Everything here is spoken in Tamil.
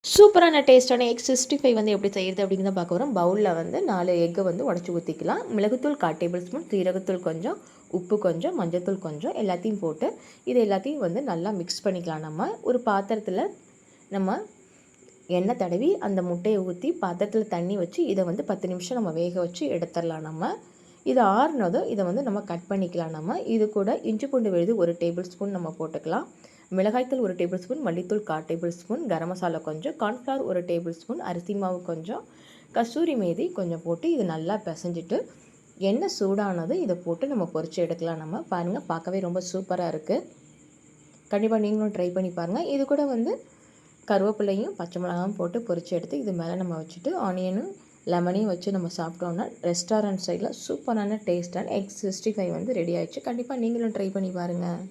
சூப்பரான டேஸ்ட்டான எக் 65 வந்து எப்படி செய்கிறது அப்படின்னு தான் பார்க்க வரோம். பவுலில் வந்து 4 எக்கை வந்து உடச்சி ஊற்றிக்கலாம். மிளகுத்தூள் 1/4 டேபிள் ஸ்பூன், சீரகத்தூள் கொஞ்சம், உப்பு கொஞ்சம், மஞ்சத்தூள் கொஞ்சம் எல்லாத்தையும் போட்டு இது எல்லாத்தையும் வந்து நல்லா மிக்ஸ் பண்ணிக்கலாம். நம்ம ஒரு பாத்திரத்தில் நம்ம எண்ணெய் தடவி அந்த முட்டையை ஊற்றி பாத்திரத்தில் தண்ணி வச்சு இதை வந்து 10 நிமிஷம் நம்ம வேக வச்சு எடுத்துடலாம். நம்ம இது ஆறுனதும் இதை வந்து நம்ம கட் பண்ணிக்கலாம். நம்ம இது கூட இஞ்சி பூண்டு விழுது 1 டேபிள் ஸ்பூன் நம்ம போட்டுக்கலாம். மிளகாய்த்தூள் 1 டேபிள் ஸ்பூன், மல்லித்தூள் 1/4 டேபிள் ஸ்பூன், கரம் மசாலா கொஞ்சம், கார்ன்ஃப்ளவர் 1 டேபிள் ஸ்பூன், அரிசி மாவு கொஞ்சம், கஸ்தூரி மேதி கொஞ்சம் போட்டு இது நல்லா பிசைஞ்சிட்டு எண்ணெய் சூடானது இதை போட்டு நம்ம பொரிச்சு எடுக்கலாம். நம்ம பாருங்கள், பார்க்கவே ரொம்ப சூப்பராக இருக்குது. கண்டிப்பாக நீங்களும் ட்ரை பண்ணி பாருங்கள். இது கூட வந்து கருவேப்பிலையும் பச்சை மிளகாயும் போட்டு பொரிச்சு எடுத்து இது மேலே நம்ம வச்சுட்டு ஆனியனும் லெமனையும் வச்சு நம்ம சாப்பிட்டோம்னா ரெஸ்டாரண்ட் சைடில் சூப்பரான டேஸ்டான எக் 65 வந்து ரெடி ஆகிடுச்சு. கண்டிப்பாக நீங்களும் ட்ரை பண்ணி பாருங்கள்.